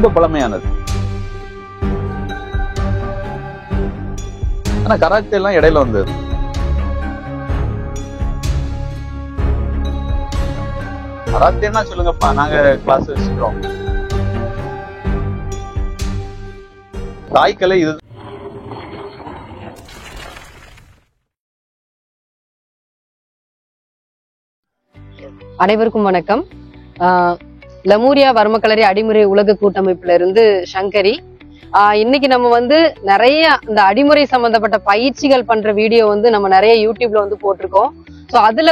ரொம்ப பழமையானது. ஆனா கராத்தே எல்லாம் இடையில வந்தது. கராத்தேன்னா சொல்லுங்கப்பா, நாங்க கிளாஸ் வச்சுக்கிறோம். தாய்க்கலை இது. அனைவருக்கும் வணக்கம். லெமூரியா வர்மக்கலரி அடிமுறை உலக கூட்டமைப்புல இருந்து சங்கரி. இன்னைக்கு நம்ம நிறைய இந்த அடிமுறை சம்பந்தப்பட்ட பயிற்சிகள் பண்ற வீடியோ நம்ம நிறைய யூடியூப்ல போட்டிருக்கோம். ஸோ அதுல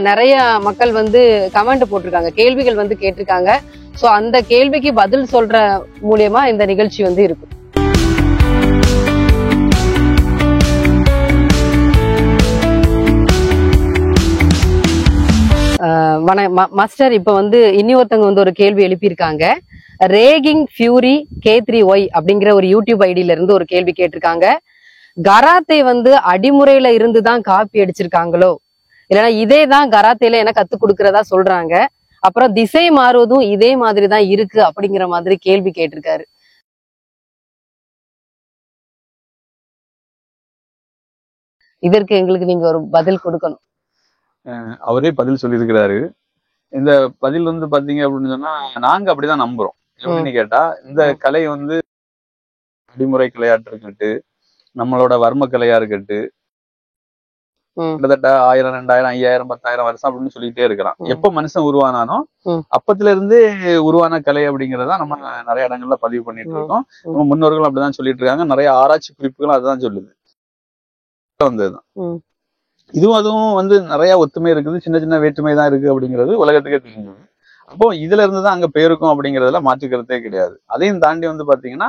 நிறைய மக்கள் கமெண்ட் போட்டிருக்காங்க, கேள்விகள் கேட்டிருக்காங்க. ஸோ அந்த கேள்விக்கு பதில் சொல்ற மூலியமா இந்த நிகழ்ச்சி இருக்கு. மாஸ்டர், இப்ப இன்னொருத்தவங்க ஒரு கேள்வி எழுப்பியிருக்காங்க. ரேகிங் ஃபியூரி K3Y அப்படிங்கிற ஒரு யூடியூப் ஐடியில இருந்து ஒரு கேள்வி கேட்டிருக்காங்க. கராத்தே அடிமுறையில இருந்துதான் காப்பி அடிச்சிருக்காங்களோ, இல்லைன்னா இதே தான் கராத்தேல என்ன கத்து கொடுக்கறதா சொல்றாங்க, அப்புறம் திசை மாறுவதும் இதே மாதிரிதான் இருக்கு அப்படிங்கிற மாதிரி கேள்வி கேட்டிருக்காரு. இதற்கு எங்களுக்கு நீங்க ஒரு பதில் கொடுக்கணும். அவரே பதில் சொல்லியிருக்கிறாரு. இந்த பதில் பாத்தீங்க அப்படின்னு சொன்னா, நாங்க அப்படிதான் நம்புறோம். எப்படின்னு கேட்டா, இந்த கலை அடிமுறை கலையாட்டு இருக்கட்டு, நம்மளோட வர்ம கலையா இருக்கட்டு, கிட்டத்தட்ட 1000, 2000, 5000, 10,000 வருஷம் அப்படின்னு சொல்லிட்டே இருக்கிறான். எப்ப மனுஷன் உருவானானோ அப்பத்துல இருந்தே உருவான கலை அப்படிங்கறத நம்ம நிறைய இடங்கள்ல பதிவு பண்ணிட்டு இருக்கோம். நம்ம முன்னோர்கள் அப்படிதான் சொல்லிட்டு இருக்காங்க. நிறைய ஆராய்ச்சி குறிப்புகளும் அதுதான் சொல்லுது. வந்ததுதான் இதுவும் அதுவும் நிறைய ஒத்துமை இருக்குது, சின்ன சின்ன வேற்றுமை தான் இருக்கு அப்படிங்கிறது உலகத்துக்கே தெரிஞ்சது. அப்போ இதுல இருந்துதான் அங்க போயிருக்கும் அப்படிங்கறதுல மாற்றுக்கிறதே கிடையாது. அதையும் தாண்டி பாத்தீங்கன்னா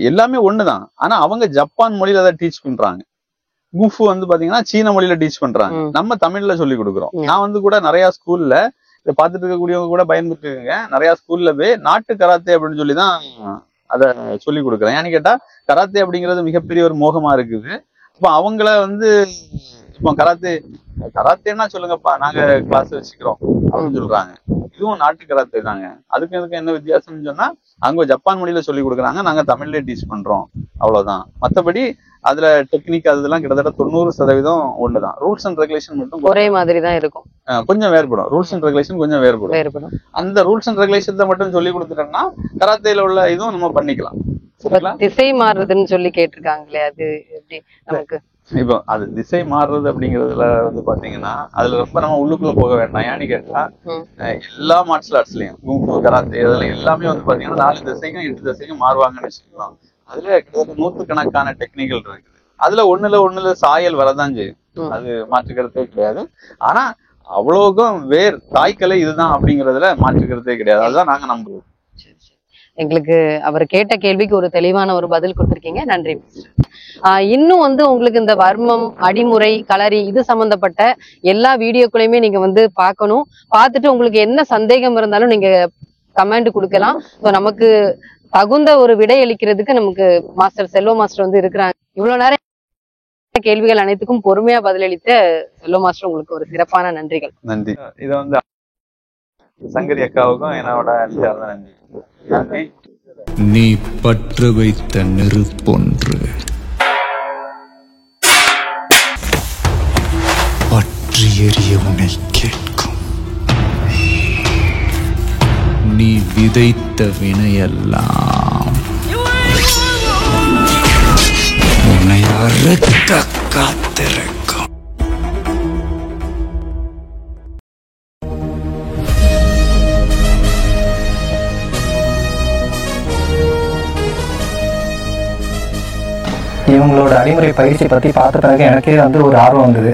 எல்லாமே ஒண்ணுதான். ஆனா அவங்க ஜப்பான் மொழியில அதை டீச் பண்றாங்க. குஃபு பாத்தீங்கன்னா சீன மொழியில டீச் பண்றாங்க. நம்ம தமிழ்ல சொல்லி கொடுக்குறோம். நான் கூட நிறைய ஸ்கூல்ல இதை பார்த்துட்டு இருக்கக்கூடியவங்க கூட பயன்படுத்திருக்கேங்க. நிறைய ஸ்கூல்ல போய் நாட்டு கராத்தே அப்படின்னு சொல்லிதான் அதை சொல்லி கொடுக்குறேன். ஏன்னு கேட்டா, கராத்தே அப்படிங்கிறது மிகப்பெரிய ஒரு மோகமா இருக்குது. இப்போ அவங்கள இப்போ கராத்தேன்னா சொல்லுங்கப்பா, நாங்க கிளாஸ் வச்சுக்கிறோம் அப்படின்னு சொல்றாங்க. இதுவும் நாட்டு கராத்தே தாங்க. அதுக்கு என்ன வித்தியாசம்னு சொன்னா, அவங்க ஜப்பான் மொழியில சொல்லி கொடுக்குறாங்க, நாங்க தமிழ்லயே டீச் பண்றோம், அவ்வளவுதான். மத்தபடி அதுல டெக்னிக் அதெல்லாம் கிட்டத்தட்ட 90% ஒண்ணுதான். ரூல்ஸ் அண்ட் ரெகுலேஷன் மட்டும் ஒரே மாதிரி தான் இருக்கும், கொஞ்சம் வேறுபடும். ரூல்ஸ் அண்ட் ரெகுலேஷன் கொஞ்சம் வேறுபடும். அந்த ரூல்ஸ் அண்ட் ரெகுலேஷன் மட்டும் சொல்லி கொடுத்துட்டோம்னா கராத்தேல உள்ள இதுவும் நம்ம பண்ணிக்கலாம். திசை மாறுதுன்னு சொல்லி கேட்டிருக்காங்களே, அது எப்படி நமக்கு? இப்போ அது திசை மாறுறது அப்படிங்கறதுல பாத்தீங்கன்னா, அதுல ரொம்ப நம்ம உள்ளுக்குள்ள போக வேண்டாம். ஏன்னு கேட்டா, எல்லா மார்ஷல் ஆர்ட்ஸ்லயும் குங்ஃபு, கராத்தே இதெல்லாம் எல்லாமே பாத்தீங்கன்னா 4 திசைக்கும் 8 திசைக்கும் மாறுவாங்கன்னு வச்சுக்கலாம். அதுல கிட்டத்தட்ட 100கணக்கான டெக்னிக்கல் இருக்குது. அதுல ஒண்ணுல சாயல் வரதான் செய்யும், அது மாற்றுக்கிறதே கிடையாது. ஆனா அவ்வளவுக்கும் தாய்க்கலை இதுதான் அப்படிங்கறதுல மாற்றுக்கிறதே கிடையாது. அதுதான் நாங்க நம்புவோம். எங்களுக்கு அவர் கேட்ட கேள்விக்கு ஒரு தெளிவான ஒரு பதில் கொடுத்திருக்கீங்க, நன்றி. இன்னும் உங்களுக்கு இந்த வர்மம், அடிமுறை, களரி இது சம்பந்தப்பட்ட எல்லா வீடியோக்களையுமே நீங்க பார்க்கணும். பார்த்துட்டு உங்களுக்கு என்ன சந்தேகம் இருந்தாலும் நீங்க கமெண்ட் கொடுக்கலாம். நமக்கு தகுந்த ஒரு விடை அளிக்கிறதுக்கு நமக்கு மாஸ்டர் செல்வ மாஸ்டர் இருக்கிறாங்க. இவ்வளவு நேரம் கேள்விகள் அனைத்துக்கும் பொறுமையா பதிலளித்த செல்வ மாஸ்டர் உங்களுக்கு ஒரு சிறப்பான நன்றிகள். நன்றி. இது சங்கரி அக்காவுக்கும் என்னோட நன்றி. நீ பற்று வைத்த நெருப்பொன்று பற்றி எரிய உன்னை கேட்கும். நீ விதைத்த வினையெல்லாம் உன்னை அறுக்க காத்திருக்கும். இவங்களோட அடிமுறை பயிற்சி பற்றி பார்த்த பிறகு எனக்கே ஒரு ஆர்வம் வந்தது.